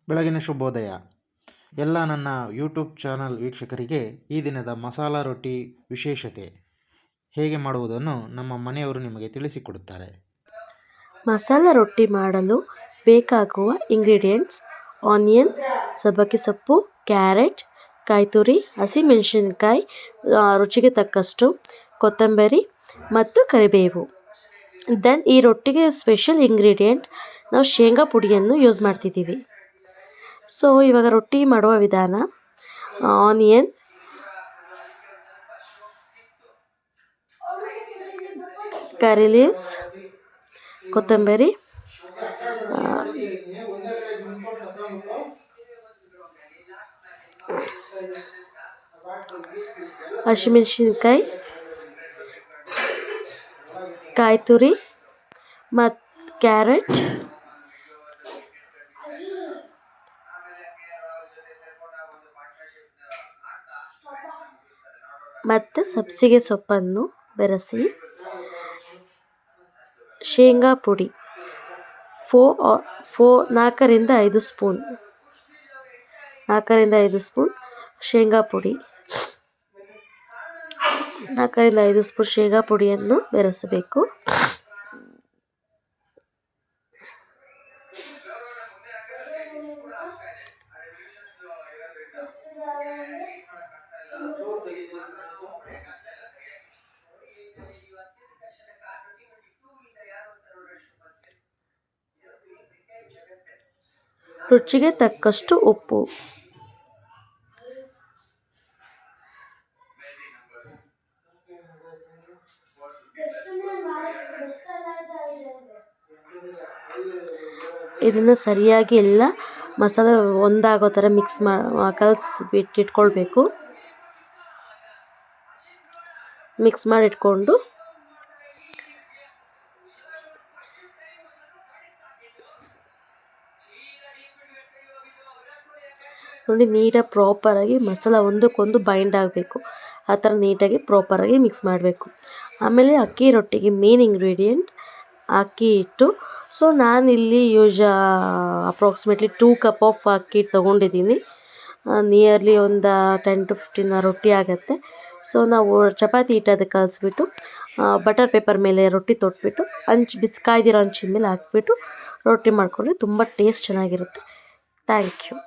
ಬೆಳಗಿನ ಶುಭೋದಯ. ಎಲ್ಲ ನನ್ನ ಯೂಟ್ಯೂಬ್ ಚಾನಲ್ ವೀಕ್ಷಕರಿಗೆ ಈ ದಿನದ ಮಸಾಲ ರೊಟ್ಟಿ ವಿಶೇಷತೆ ಹೇಗೆ ಮಾಡುವುದನ್ನು ನಮ್ಮ ಮನೆಯವರು ನಿಮಗೆ ತಿಳಿಸಿಕೊಡುತ್ತಾರೆ. ಮಸಾಲ ರೊಟ್ಟಿ ಮಾಡಲು ಬೇಕಾಗುವ ಇಂಗ್ರೀಡಿಯೆಂಟ್ಸ್: ಆನಿಯನ್, ಸಬ್ಬಕ್ಕಿ ಸೊಪ್ಪು, ಕ್ಯಾರೆಟ್, ಕಾಯಿತುರಿ, ಹಸಿಮೆಣಸಿನಕಾಯಿ, ರುಚಿಗೆ ತಕ್ಕಷ್ಟು ಕೊತ್ತಂಬರಿ ಮತ್ತು ಕರಿಬೇವು. ದೆನ್ ಈ ರೊಟ್ಟಿಗೆ ಸ್ಪೆಷಲ್ ಇಂಗ್ರೀಡಿಯೆಂಟ್ ನಾವು ಶೇಂಗಾ ಪುಡಿಯನ್ನು ಯೂಸ್ ಮಾಡ್ತಿದ್ದೀವಿ. ಸೊ ಇವಾಗ ರೊಟ್ಟಿ ಮಾಡುವ ವಿಧಾನ: ಆನಿಯನ್, ಕರಿ ಲೀವ್ಸ್, ಕೊತ್ತಂಬರಿ, ಹಸಿಮೆಣಸಿನಕಾಯಿ, ಕಾಯಿತುರಿ ಮತ್ತು ಕ್ಯಾರೆಟ್, ಮತ್ತು ಸಬ್ಸಿಗೆ ಸೊಪ್ಪನ್ನು ಬೆರೆಸಿ, ಶೇಂಗಾ ಪುಡಿ 4 ರಿಂದ 5 ಸ್ಪೂನ್ ಶೇಂಗಾ ಪುಡಿ 4 ರಿಂದ 5 ಸ್ಪೂನ್ ಶೇಂಗಾ ಪುಡಿಯನ್ನು ಬೆರೆಸಬೇಕು. ರುಚಿಗೆ ತಕ್ಕಷ್ಟು ಉಪ್ಪು. ಇದನ್ನು ಸರಿಯಾಗಿ ಎಲ್ಲ ಮಸಾಲೆ ಒಂದಾಗೋ ಥರ ಕಲಸಿಬಿಟ್ಟಿಟ್ಕೊಳ್ಬೇಕು. ಮಿಕ್ಸ್ ಮಾಡಿಟ್ಕೊಂಡು ನೋಡಿ, ನೀಟಾಗಿ ಪ್ರಾಪರಾಗಿ ಮಸಾಲ ಒಂದಕ್ಕೊಂದು ಬೈಂಡ್ ಆಗಬೇಕು. ಆ ಥರ ನೀಟಾಗಿ ಪ್ರಾಪರಾಗಿ ಮಿಕ್ಸ್ ಮಾಡಬೇಕು. ಆಮೇಲೆ ಅಕ್ಕಿ ರೊಟ್ಟಿಗೆ ಮೇನ್ ಇಂಗ್ರೀಡಿಯೆಂಟ್ ಅಕ್ಕಿ ಹಿಟ್ಟು. ಸೊ ನಾನಿಲ್ಲಿ ಅಪ್ರಾಕ್ಸಿಮೇಟ್ಲಿ 2 ಕಪ್ ಆಫ್ ಅಕ್ಕಿ ತೊಗೊಂಡಿದ್ದೀನಿ. ನಿಯರ್ಲಿ ಒಂದು 10 to 15 ರೊಟ್ಟಿ ಆಗುತ್ತೆ. ಸೊ ನಾವು ಚಪಾತಿ ಹಿಟ್ಟು ಅದಕ್ಕೆ ಕಲಿಸ್ಬಿಟ್ಟು ಬಟರ್ ಪೇಪರ್ ಮೇಲೆ ರೊಟ್ಟಿ ತೊಟ್ಬಿಟ್ಟು ಕಾಯ್ದಿರೋ ಹಂಚಿನ ಮೇಲೆ ಹಾಕ್ಬಿಟ್ಟು ರೊಟ್ಟಿ ಮಾಡಿಕೊಂಡ್ರೆ ತುಂಬ ಟೇಸ್ಟ್ ಚೆನ್ನಾಗಿರುತ್ತೆ. Thank you.